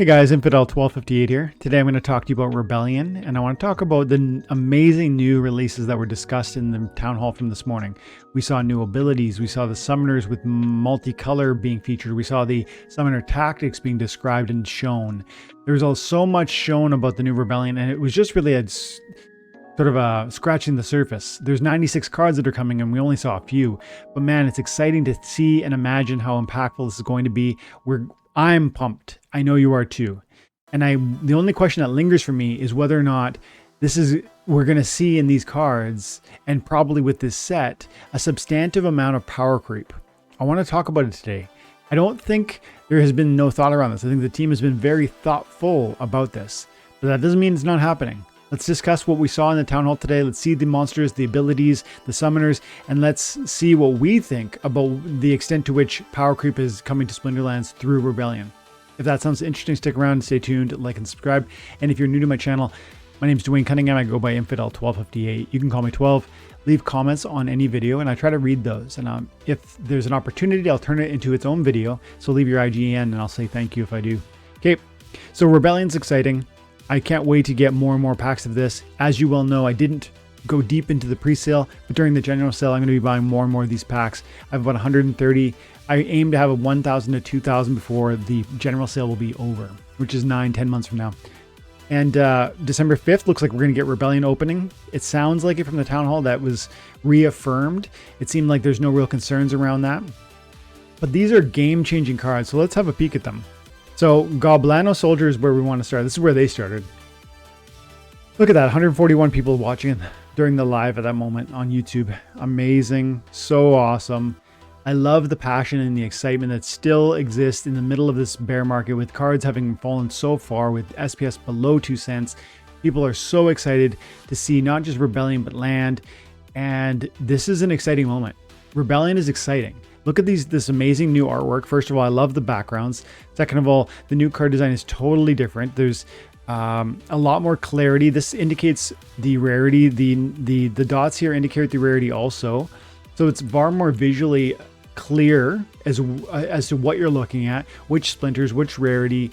Hey guys, Infidel 1258 here. Today I'm going to talk to you about Rebellion, and I want to talk about the amazing new releases that were discussed in the town hall from this morning. We saw new abilities, we saw the summoners with multicolor being featured, we saw the summoner tactics being described and shown. There was so much shown about the new Rebellion, and it was just really scratching the surface. There's 96 cards that are coming and we only saw a few, but man, it's exciting to see and imagine how impactful this is going to be. I'm pumped. I know you are too. And the only question that lingers for me is whether or not we're going to see in these cards, and probably with this set, a substantive amount of power creep. I want to talk about it today. I don't think there has been no thought around this. I think the team has been very thoughtful about this, but that doesn't mean it's not happening. Let's discuss what we saw in the town hall today. Let's see the monsters, the abilities, the summoners, and let's see what we think about the extent to which power creep is coming to Splinterlands through Rebellion. If that sounds interesting, stick around and stay tuned, like and subscribe. And if you're new to my channel, my name is Dwayne Cunningham. I go by Infidel 1258. You can call me 12. Leave comments on any video and I try to read those. And if there's an opportunity, I'll turn it into its own video. So leave your IGN and I'll say thank you if I do. Okay, so Rebellion's exciting. I can't wait to get more and more packs of this. As you well know, I didn't go deep into the pre-sale, but during the general sale, I'm going to be buying more and more of these packs. I have about 130. I aim to have a 1,000 to 2,000 before the general sale will be over, which is 9-10 months from now. And December 5th looks like we're going to get Rebellion opening. It sounds like it from the town hall that was reaffirmed. It seemed like there's no real concerns around that. But these are game-changing cards, so let's have a peek at them. So Goblin Soldier is where we want to start. This is where they started. Look at that, 141 people watching during the live at that moment on YouTube. Amazing, so awesome. I love the passion and the excitement that still exists in the middle of this bear market with cards having fallen so far with SPS below 2 cents. People are so excited to see not just Rebellion but land, and this is an exciting moment. Rebellion is exciting. Look at this amazing new artwork. First of all, I love the backgrounds. Second of all, the new card design is totally different. There's a lot more clarity. This indicates the rarity. The dots here indicate the rarity also. So it's far more visually clear as to what you're looking at, which splinters, which rarity,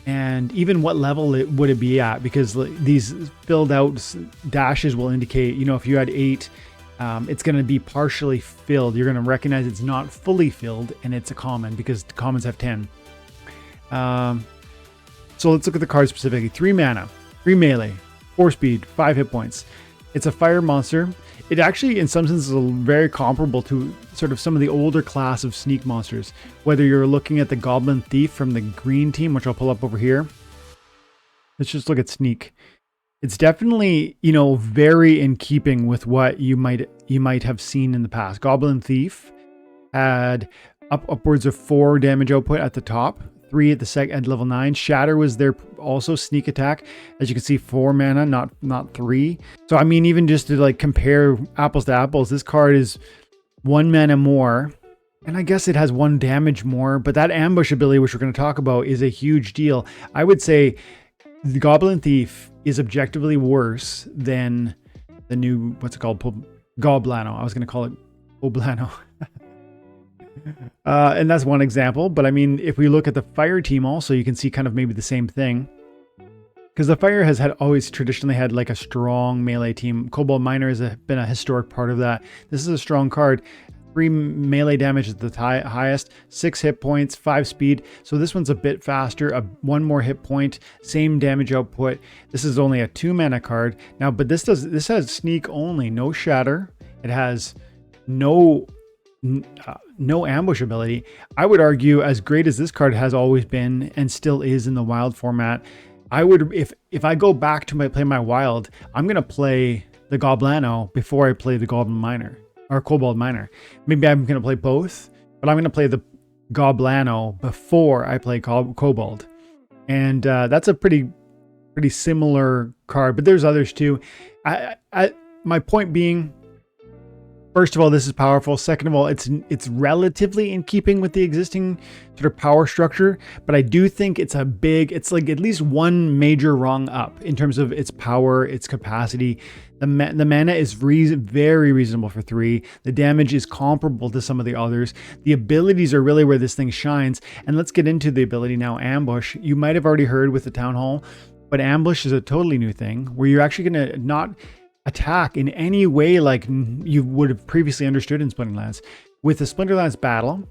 and even what level would it be at, because these filled out dashes will indicate, you know, if you had 8, it's going to be partially filled. You're going to recognize it's not fully filled, and it's a common because the commons have 10. So let's look at the card specifically. 3 mana, 3 melee, 4 speed, 5 hit points. It's a fire monster. It actually, in some sense, is very comparable to sort of some of the older class of sneak monsters. Whether you're looking at the Goblin Thief from the green team, which I'll pull up over here. Let's just look at sneak. It's definitely, you know, very in keeping with what you might have seen in the past. Goblin Thief had upwards of 4 damage output at the top, 3 at level 9. Shatter was there also, sneak attack. As you can see, 4 mana, not 3. So I mean, even just to like compare apples to apples, this card is 1 mana more. And I guess it has 1 damage more, but that ambush ability, which we're going to talk about, is a huge deal. I would say the Goblin Thief is objectively worse than the new, what's it called? Goblano. I was going to call it Oblano. And that's one example. But I mean, if we look at the fire team also, you can see kind of maybe the same thing. Because the fire has always traditionally had like a strong melee team. Cobalt Miner has been a historic part of that. This is a strong card. 3 melee damage at the highest, 6 hit points, 5 speed. So this one's a bit faster, 1 more hit point, same damage output. This is only a 2 mana card now, but this has sneak only, no shatter. It has no ambush ability. I would argue, as great as this card has always been and still is in the wild format, I would, if I go back to play my wild, I'm gonna play the Goblano before I play the Goblin Miner. Or Cobalt Miner. Maybe I'm going to play both, but I'm going to play the Goblano before I play Cobalt. And that's a pretty similar card, but there's others too. My point being, First of all, this is powerful. Second of all, it's relatively in keeping with the existing sort of power structure, but I do think it's like at least one major rung up in terms of its power, its capacity. The mana is very reasonable for 3. The damage is comparable to some of the others. The abilities are really where this thing shines. And let's get into the ability now, Ambush. You might have already heard with the Town Hall, but Ambush is a totally new thing where you're actually going to not attack in any way like you would have previously understood in Splinterlands. With the Splinterlands battle,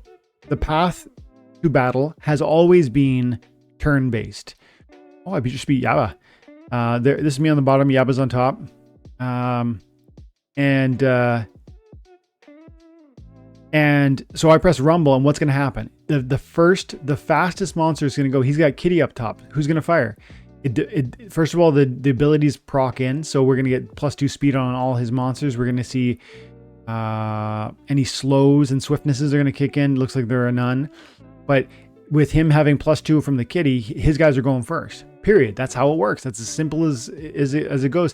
the path to battle has always been turn-based. Oh, I just beat Yaba. This is me on the bottom, Yaba's on top. And so I press rumble, and what's going to happen? The fastest monster is going to go. He's got Kitty up top. Who's going to fire? First of all, the abilities proc in, so we're going to get +2 speed on all his monsters. We're going to see any slows and swiftnesses are going to kick in. Looks like there are none. But with him having +2 from the Kitty, his guys are going first. Period. That's how it works. That's as simple as it goes.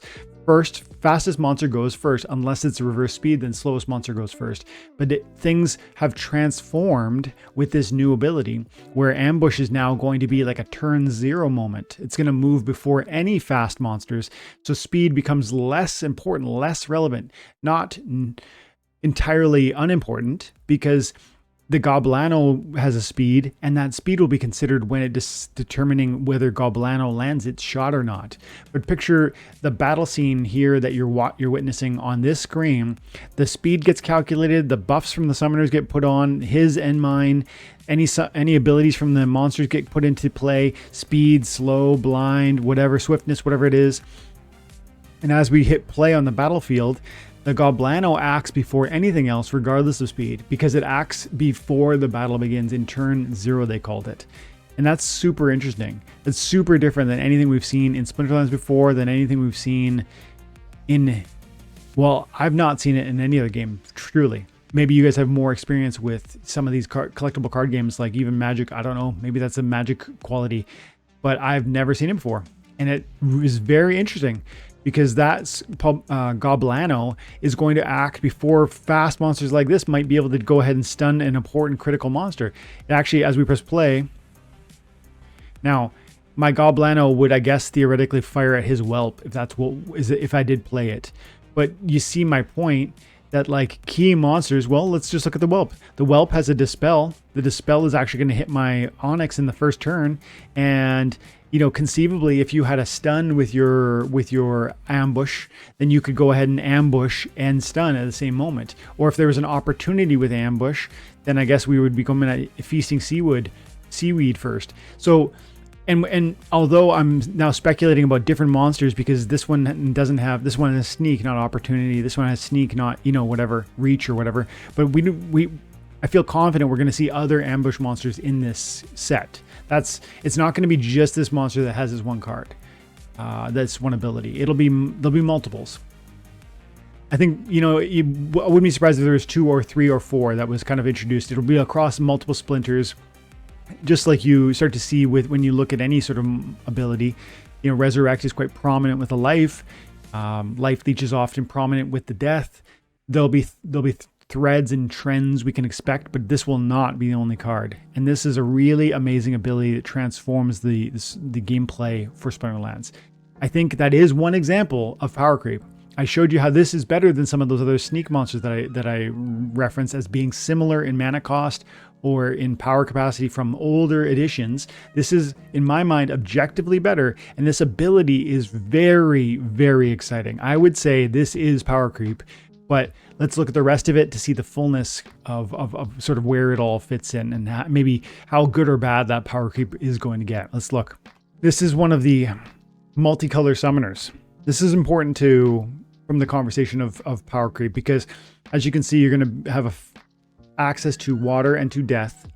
Fastest monster goes first, unless it's reverse speed, then slowest monster goes first. But things have transformed with this new ability, where Ambush is now going to be like a turn 0 moment. It's going to move before any fast monsters, so speed becomes less important, less relevant, not entirely unimportant, because the Goblano has a speed, and that speed will be considered when it's determining whether Goblano lands its shot or not. But picture the battle scene here that you're witnessing on this screen. The speed gets calculated, the buffs from the summoners get put on, his and mine. Any abilities from the monsters get put into play. Speed, slow, blind, whatever, swiftness, whatever it is. And as we hit play on the battlefield, the Goblano acts before anything else, regardless of speed, because it acts before the battle begins. In turn 0, they called it. And that's super interesting. It's super different than anything we've seen in Splinterlands before, than anything we've seen in... Well, I've not seen it in any other game, truly. Maybe you guys have more experience with some of these collectible card games, like even Magic. I don't know. Maybe that's a Magic quality. But I've never seen it before. And it is very interesting, because that's Goblano is going to act before fast monsters like this might be able to go ahead and stun an important critical monster. It actually, as we press play, now my Goblano would, I guess, theoretically fire at his whelp if I did play it. But you see my point that like key monsters, well, let's just look at the whelp. The whelp has a dispel. The dispel is actually going to hit my Onyx in the first turn, and you know, conceivably, if you had a stun with your ambush, then you could go ahead and ambush and stun at the same moment. Or if there was an opportunity with ambush, then I guess we would be coming at feasting seaweed first. So, and although I'm now speculating about different monsters, because this one has sneak, not opportunity. This one has sneak, not, you know, whatever, reach or whatever. But I feel confident we're going to see other ambush monsters in this set. It's not going to be just this monster that has this one card. That's one ability. There'll be multiples. I think, you know, I wouldn't be surprised if there was 2 or 3 or 4 that was kind of introduced. It'll be across multiple splinters, just like you start to see when you look at any sort of ability. You know, Resurrect is quite prominent with the life. Life Leech is often prominent with the death. There'll be threads and trends we can expect, but this will not be the only card. And this is a really amazing ability that transforms the gameplay for Splinterlands. I think that is one example of power creep. I showed you how this is better than some of those other sneak monsters that I reference as being similar in mana cost or in power capacity from older editions. This is, in my mind, objectively better, and this ability is very, very exciting. I would say this is power creep, but let's look at the rest of it to see the fullness of sort of where it all fits in, and maybe how good or bad that power creep is going to get. Let's look. This is one of the multicolor summoners. This is important from the conversation of power creep, because as you can see, you're going to have access to water and to death.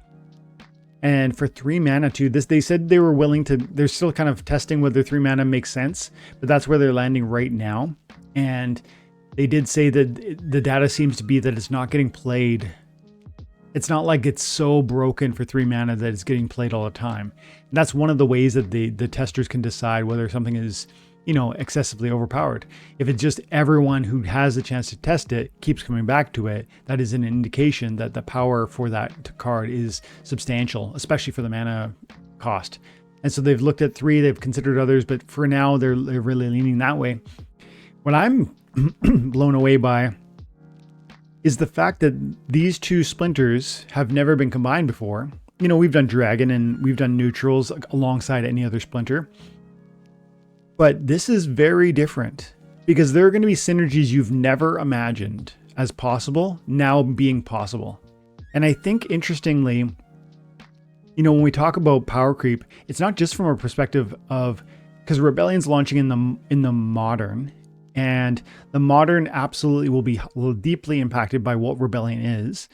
And for 3 mana too, they said they were willing to, they're still kind of testing whether 3 mana makes sense, but that's where they're landing right now. And they did say that the data seems to be that it's not getting played. It's not like it's so broken for 3 mana that it's getting played all the time. And that's one of the ways that the testers can decide whether something is, you know, excessively overpowered. If it's just everyone who has the chance to test it keeps coming back to it, that is an indication that the power for that card is substantial, especially for the mana cost. And so they've looked at 3, they've considered others, but for now they're really leaning that way. What I'm blown away by is the fact that these 2 splinters have never been combined before. You know, we've done dragon and we've done neutrals alongside any other splinter. But this is very different because there are going to be synergies you've never imagined as possible now being possible. And I think interestingly, you know, when we talk about power creep, it's not just from a perspective of, because Rebellion's launching in the modern, and the modern absolutely will be deeply impacted by what Rebellion is.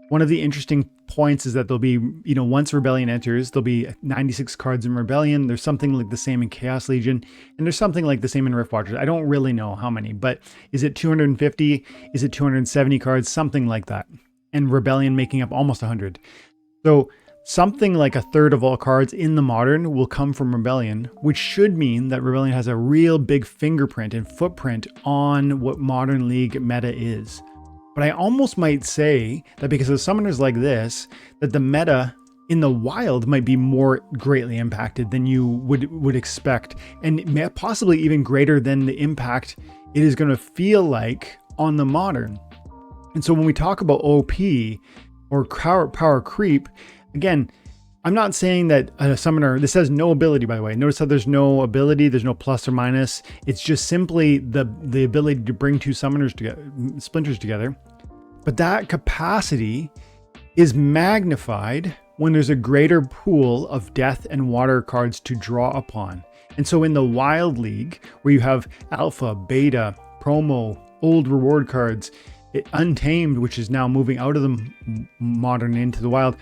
One of the interesting points is that there'll be, you know, once Rebellion enters, there'll be 96 cards in Rebellion. There's something like the same in Chaos Legion, and there's something like the same in Rift Watchers. I don't really know how many, but is it 250? Is it 270 cards? Something like that. And Rebellion making up almost 100. So something like a third of all cards in the modern will come from Rebellion, which should mean that Rebellion has a real big fingerprint and footprint on what modern League meta is. But I almost might say that because of summoners like this, that the meta in the wild might be more greatly impacted than you would expect, and possibly even greater than the impact it is going to feel like on the modern. And so when we talk about OP or power creep, again, I'm not saying that a summoner, this has no ability, by the way. Notice how there's no ability, there's no plus or minus. It's just simply the ability to bring 2 summoners together, splinters together. But that capacity is magnified when there's a greater pool of death and water cards to draw upon. And so in the Wild League, where you have alpha, beta, promo, old reward cards, Untamed, which is now moving out of the modern into the wild,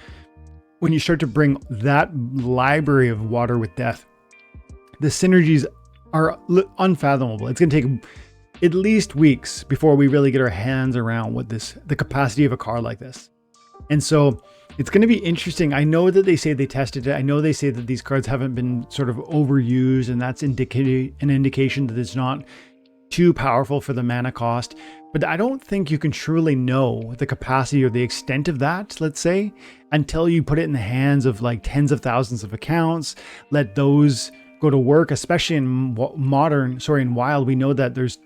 when you start to bring that library of water with death, the synergies are unfathomable. It's going to take at least weeks before we really get our hands around what the capacity of a card like this. And so it's going to be interesting. I know that they say they tested it. I know they say that these cards haven't been sort of overused, and that's an indication that it's not too powerful for the mana cost. But I don't think you can truly know the capacity or the extent of that, let's say, until you put it in the hands of like tens of thousands of accounts, let those go to work, especially in in Wild. We know that there's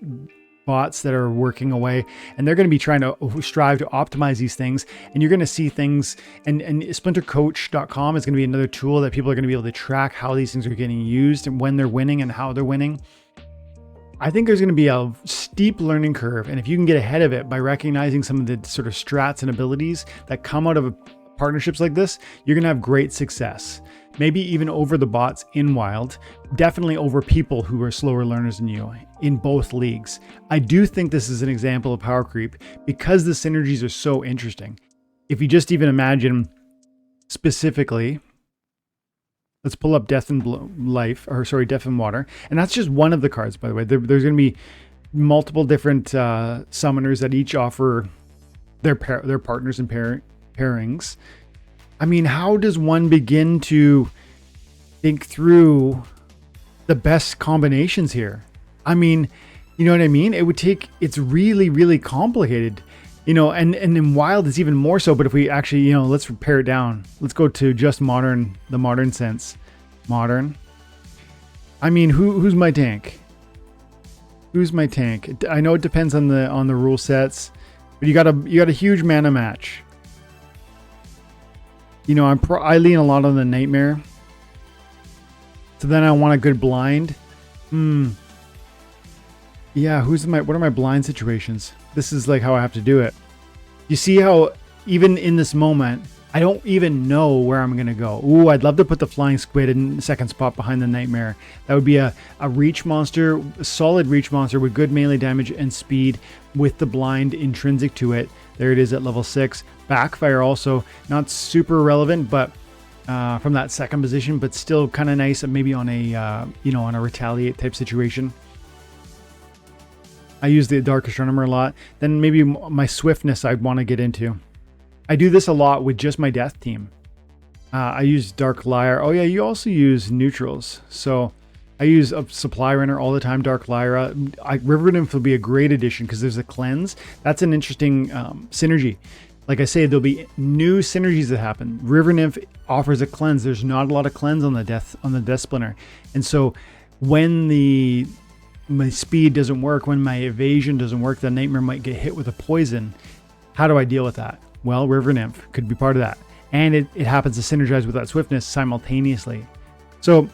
bots that are working away, and they're going to be trying to strive to optimize these things. And you're going to see things, and SplinterCoach.com is going to be another tool that people are going to be able to track how these things are getting used and when they're winning and how they're winning. I think there's going to be a steep learning curve, and if you can get ahead of it by recognizing some of the sort of strats and abilities that come out of partnerships like this, you're going to have great success. Maybe even over the bots in Wild, definitely over people who are slower learners than you in both leagues. I do think this is an example of power creep because the synergies are so interesting. If you just even imagine specifically, let's pull up Death and Death and Water. And that's just one of the cards, by the way. There's going to be multiple different summoners that each offer their partners and pairings. I mean, how does one begin to think through the best combinations here? I mean, you know what I mean? It's really, really complicated. You know, and in Wild it's even more so, but if we actually, you know, let's pare it down. Let's go to just modern, the modern sense. Modern. I mean, who's my tank? Who's my tank? I know it depends on the rule sets, but you got a huge mana match. You know, I lean a lot on the Nightmare. So then I want a good blind. Yeah, what are my blind situations? This is like how I have to do it. You see how even in this moment, I don't even know where I'm going to go. Ooh, I'd love to put the Flying Squid in the second spot behind the Nightmare. That would be a reach monster, a solid reach monster with good melee damage and speed with the blind intrinsic to it. There it is at level 6. Backfire also, not super relevant, but from that second position, but still kind of nice, maybe on a on a retaliate type situation. I use the Dark Astronomer a lot. Then maybe my swiftness I'd want to get into. I do this a lot with just my death team. I use Dark Liar. Oh yeah, you also use neutrals. So I use a supply runner all the time, Dark Lyra. River Nymph will be a great addition because there's a cleanse. That's an interesting synergy. Like I say, there'll be new synergies that happen. River Nymph offers a cleanse. There's not a lot of cleanse on the Death Splinter, and so when my speed doesn't work, when my evasion doesn't work, the Nightmare might get hit with a poison. How do I deal with that? Well, River Nymph could be part of that, and it happens to synergize with that swiftness simultaneously. So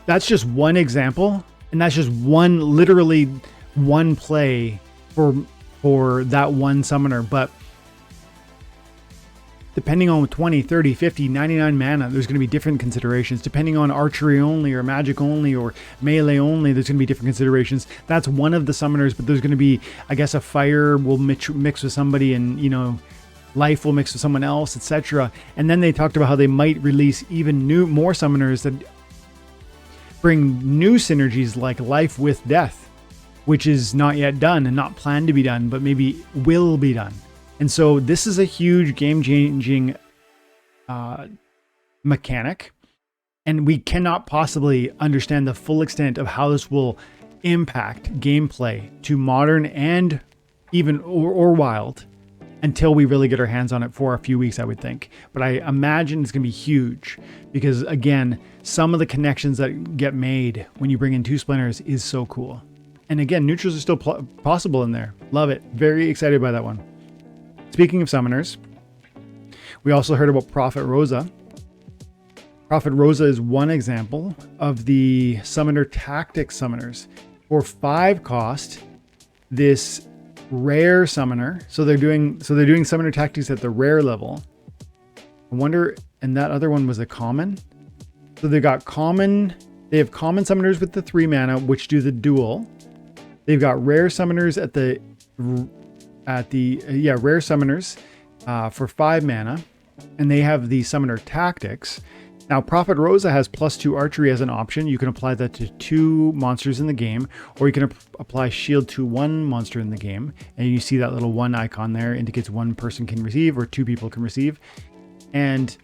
that's just one example, and that's just literally one play for that one summoner. But depending on 20, 30, 50, 99 mana, there's going to be different considerations. Depending on archery only or magic only or melee only, there's going to be different considerations. That's one of the summoners, but there's going to be, I guess, a fire will mix with somebody, and, you know, life will mix with someone else, etc. And then they talked about how they might release even more summoners that bring new synergies like life with death, which is not yet done and not planned to be done, but maybe will be done. And so this is a huge game-changing mechanic, and we cannot possibly understand the full extent of how this will impact gameplay to modern and even or wild until we really get our hands on it for a few weeks, I would think. But I imagine it's going to be huge because, again, some of the connections that get made when you bring in two splinters is so cool. And again, neutrals are still possible in there. Love it. Very excited by that one. Speaking of summoners, we also heard about Prophet Rosa. Prophet Rosa is one example of the summoner tactics summoners. For 5 cost, this rare summoner. So they're doing summoner tactics at the rare level. I wonder, and that other one was a common. So they have common summoners with the 3 mana, which do the duel. They've got rare summoners rare summoners for 5 mana, and they have the summoner tactics. Now, Prophet Rosa has +2 archery as an option. You can apply that to 2 monsters in the game, or you can apply shield to 1 monster in the game. And you see that little 1 icon there indicates 1 person can receive or 2 people can receive. And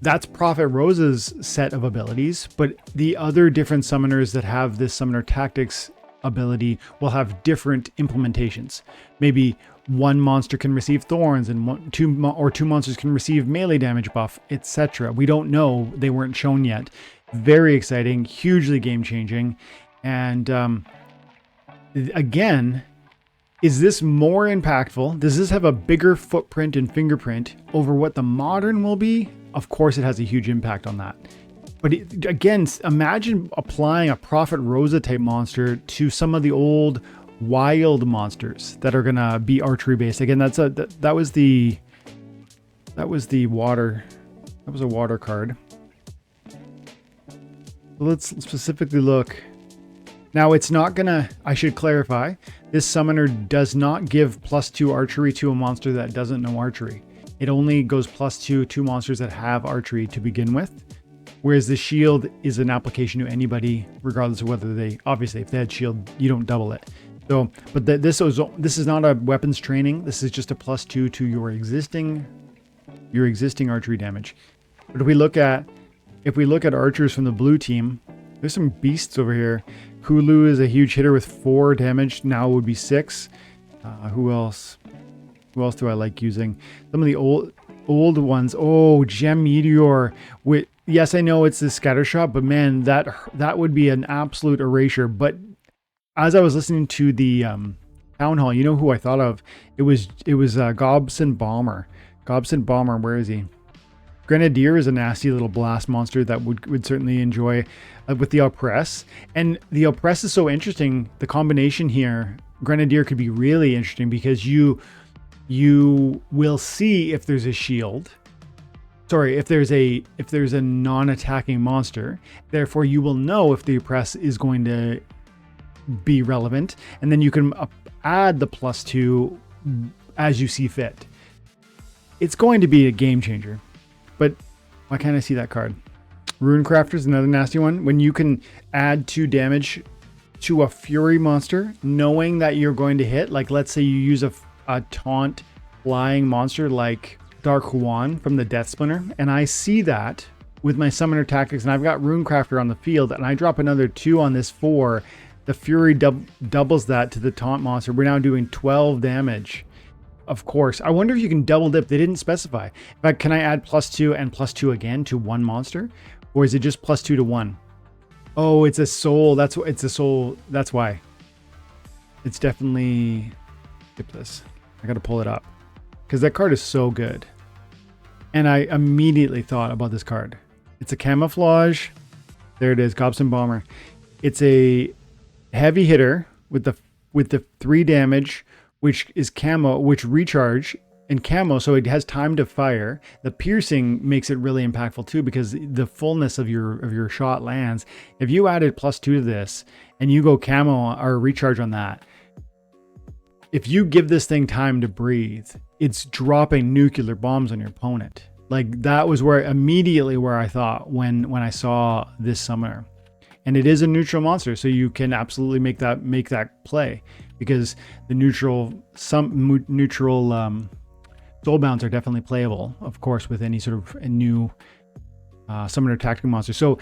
that's Prophet Rosa's set of abilities, but the other different summoners that have this summoner tactics ability will have different implementations. Maybe 1 monster can receive thorns and 2 monsters can receive melee damage buff, etc. We don't know. They weren't shown yet. Very exciting, hugely game changing. And again, is this more impactful? Does this have a bigger footprint and fingerprint over what the modern will be? Of course it has a huge impact on that. But again, imagine applying a Prophet Rosa type monster to some of the old wild monsters that are gonna be archery based. Again, that was a water card. Let's specifically look. Now it's not gonna, I should clarify, this summoner does not give +2 archery to a monster that doesn't know archery. It only goes +2 to monsters that have archery to begin with. Whereas the shield is an application to anybody, regardless of whether obviously if they had shield, you don't double it. So, but this is not a weapons training. This is just a +2 to your existing archery damage. But if we look at archers from the blue team, there's some beasts over here. Hulu is a huge hitter with 4 damage. Now it would be 6. Who else? Who else do I like using? Some of the old ones. Oh, Gem Meteor with. Yes, I know it's the scatter shot, but man, that would be an absolute erasure. But as I was listening to the town hall, you know who I thought of? It was Goblin Bomber. Goblin Bomber, where is he? Grenadier is a nasty little blast monster that would certainly enjoy with the Oppress. And the Oppress is so interesting. The combination here, Grenadier could be really interesting because you will see if there's a shield. Sorry, if there's a non-attacking monster, therefore you will know if the Oppress is going to be relevant, and then you can add the +2 as you see fit. It's going to be a game changer. But why can't I see that card? Runecrafter is another nasty one. When you can add 2 damage to a Fury monster, knowing that you're going to hit, like let's say you use a taunt flying monster like Dark Huan from the Death Splinter, and I see that with my summoner tactics, and I've got Runecrafter on the field, and I drop another 2 on this 4, the Fury doubles that to the taunt monster. We're now doing 12 damage. Of course. I wonder if you can double dip. They didn't specify. In fact, can I add +2 and +2 again to one monster? Or is it just +2 to one? Oh, it's a soul. It's a soul. That's why. It's definitely... Skip this. I got to pull it up. Because that card is so good. And I immediately thought about this card. It's a camouflage. There it is. Goblin Bomber. It's a heavy hitter with the 3 damage, which is camo, which recharge and camo, so it has time to fire. The piercing makes it really impactful too, because the fullness of your shot lands. If you added +2 to this and you go camo or recharge on that, if you give this thing time to breathe, it's dropping nuclear bombs on your opponent. Like, that was immediately where I thought when I saw this summoner. And it is a neutral monster, so you can absolutely make that play, because the neutral soulbounds are definitely playable, of course, with any sort of a new summoner tactical monster. So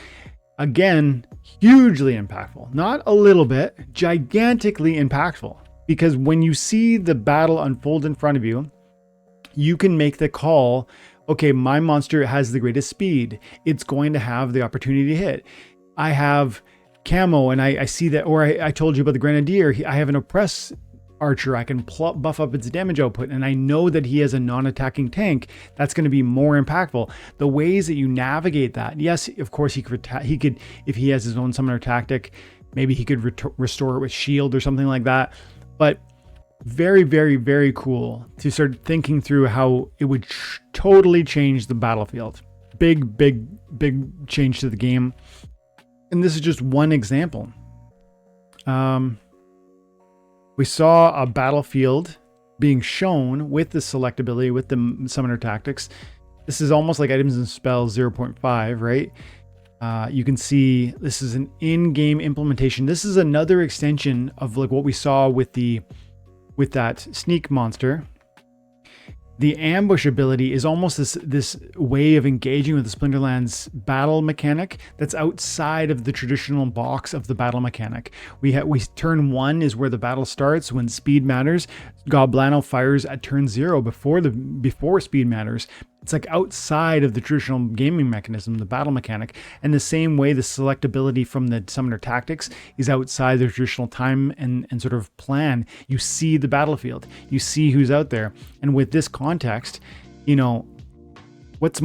again, hugely impactful. Not a little bit, gigantically impactful. Because when you see the battle unfold in front of you, you can make the call, okay, my monster has the greatest speed. It's going to have the opportunity to hit. I have camo, and I see that, or I told you about the Grenadier. I have an oppress archer. I can buff up its damage output, and I know that he has a non-attacking tank. That's going to be more impactful. The ways that you navigate that, yes, of course, he could, if he has his own summoner tactic, maybe he could restore it with shield or something like that. But very, very, very cool to start thinking through how it would totally change the battlefield. Big, big, big change to the game. And this is just one example. We saw a battlefield being shown with the selectability, with the summoner tactics. This is almost like items and spells 0.5, right? You can see this is an in-game implementation. This is another extension of like what we saw with that sneak monster. The ambush ability is almost this way of engaging with the Splinterlands battle mechanic that's outside of the traditional box of the battle mechanic. We turn 1 is where the battle starts when speed matters. Goblano fires at turn 0 before speed matters. It's like outside of the traditional gaming mechanism, the battle mechanic. And the same way the selectability from the summoner tactics is outside the traditional time and sort of plan. You see the battlefield, you see who's out there. And with this context, you know, what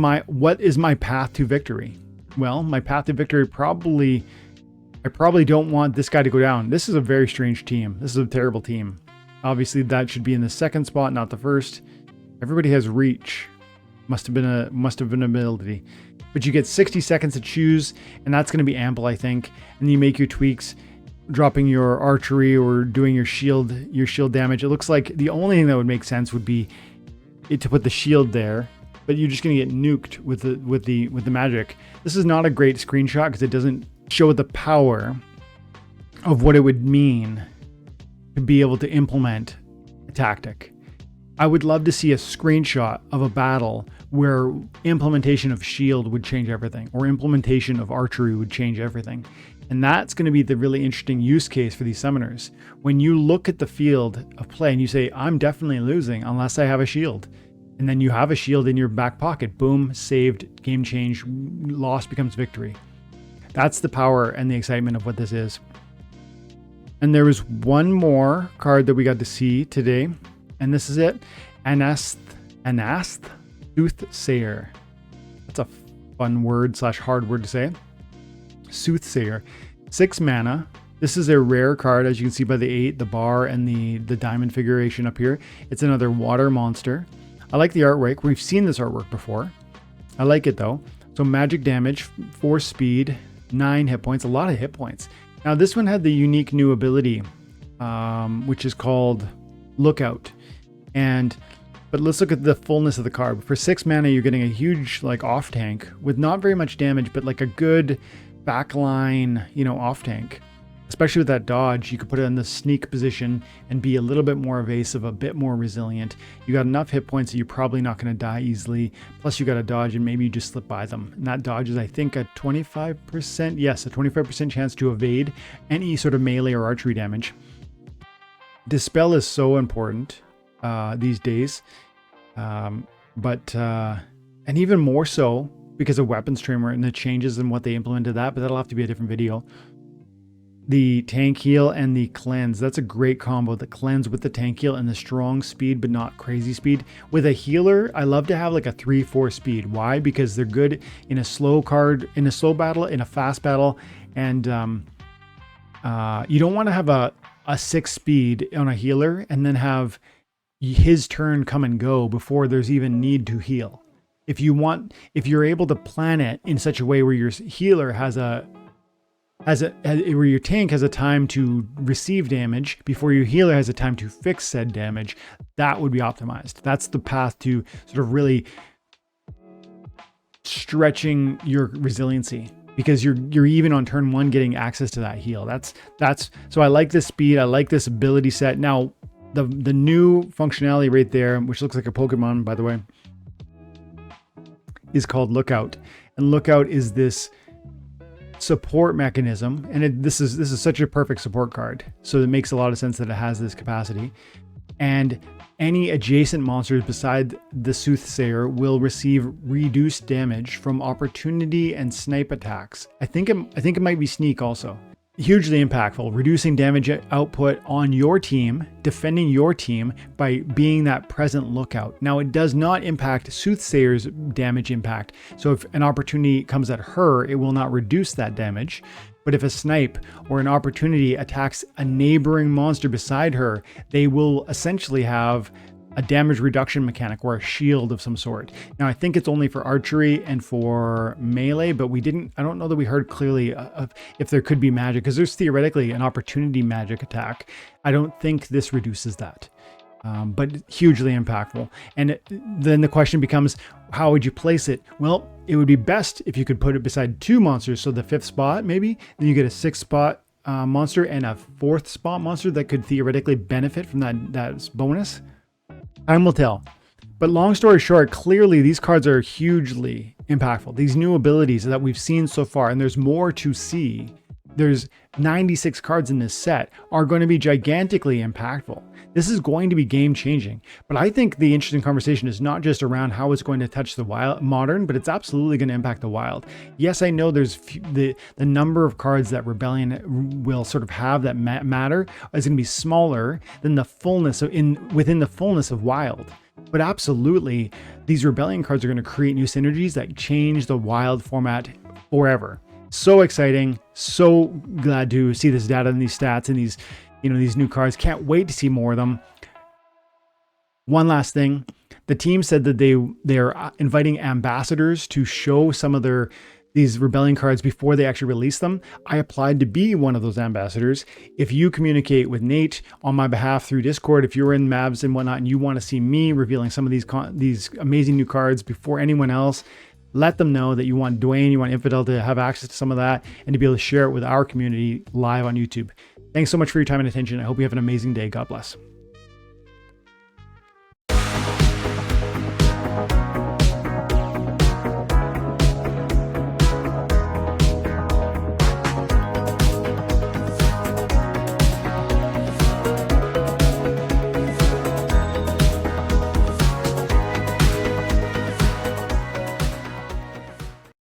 is my path to victory? Well, my path to victory I probably don't want this guy to go down. This is a very strange team. This is a terrible team. Obviously that should be in the second spot, not the first. Everybody has reach. Must have been an ability, but you get 60 seconds to choose, and that's going to be ample, I think. And you make your tweaks, dropping your archery or doing your shield damage. It looks like the only thing that would make sense would be to put the shield there, but you're just going to get nuked with the magic. This is not a great screenshot because it doesn't show the power of what it would mean to be able to implement a tactic. I would love to see a screenshot of a battle where implementation of shield would change everything, or implementation of archery would change everything. And that's going to be the really interesting use case for these summoners. When you look at the field of play and you say, I'm definitely losing unless I have a shield. And then you have a shield in your back pocket. Boom, saved, game change, loss becomes victory. That's the power and the excitement of what this is. And there was one more card that we got to see today. And this is it. Anasth Soothsayer. That's a fun word / hard word to say. Soothsayer. 6 mana. This is a rare card, as you can see by the 8, the bar, and the diamond figuration up here. It's another water monster. I like the artwork. We've seen this artwork before. I like it though. So magic damage, 4 speed, 9 hit points, a lot of hit points. Now this one had the unique new ability, which is called Lookout. But let's look at the fullness of the card. For 6 mana, you're getting a huge off tank with not very much damage, but like a good backline, off tank. especially with that dodge, you could put it in the sneak position and be a little bit more evasive, a bit more resilient. You got enough hit points that you're probably not going to die easily. Plus you got a dodge and maybe you just slip by them. And that dodge is, I think, a 25%, yes, a 25% chance to evade any sort of melee or archery damage. Dispel is so important these days, and even more so because of weapons trimmer and the changes and what they implemented that, but that'll have to be a different video. The tank heal and the cleanse, that's a great combo. The cleanse with the tank heal and the strong speed, but not crazy speed. With a healer, I love to have like a 3-4 speed. Why? Because they're good in a slow card, in a slow battle, in a fast battle, and you don't want to have a 6 speed on a healer and then have his turn come and go before there's even need to heal. If you're able to plan it in such a way where your healer where your tank has a time to receive damage before your healer has a time to fix said damage, that would be optimized. That's the path to sort of really stretching your resiliency, because you're even on turn 1 getting access to that heal. So I like this speed. I like this ability set. Now the new functionality right there, which looks like a Pokemon, by the way, is called Lookout. And Lookout is this support mechanism, and this is such a perfect support card, so it makes a lot of sense that it has this capacity. And any adjacent monsters beside the Soothsayer will receive reduced damage from opportunity and snipe attacks. I think it might be sneak also. Hugely impactful, reducing damage output on your team, defending your team by being that present lookout. Now, it does not impact Soothsayer's damage impact. So if an opportunity comes at her, it will not reduce that damage. But if a snipe or an opportunity attacks a neighboring monster beside her, they will essentially have a damage reduction mechanic or a shield of some sort. Now, I think it's only for archery and for melee, but I don't know that we heard clearly of if there could be magic, because there's theoretically an opportunity magic attack. I don't think this reduces that, but hugely impactful. And then the question becomes, how would you place it? Well, it would be best if you could put it beside 2 monsters. So the 5th spot, maybe, then you get a 6th spot monster and a 4th spot monster that could theoretically benefit from that bonus. Time will tell. But long story short, clearly these cards are hugely impactful. These new abilities that we've seen so far, and there's more to see. There's 96 cards in this set, are going to be gigantically impactful. This is going to be game changing. But I think the interesting conversation is not just around how it's going to touch the wild modern, but it's absolutely going to impact the wild. Yes, I know there's the number of cards that Rebellion will sort of have that matter is going to be smaller than the fullness within the fullness of wild. But absolutely, these Rebellion cards are going to create new synergies that change the wild format forever. So exciting. So glad to see this data and these stats and these new cards. Can't wait to see more of them. One last thing. The team said that they're inviting ambassadors to show some of these Rebellion cards before they actually release them. I applied to be one of those ambassadors. If you communicate with Nate on my behalf through Discord, if you're in Mavs and whatnot, and you want to see me revealing some of these amazing new cards before anyone else, let them know that you want Dwayne, you want Infidel to have access to some of that and to be able to share it with our community live on YouTube. Thanks so much for your time and attention. I hope you have an amazing day. God bless.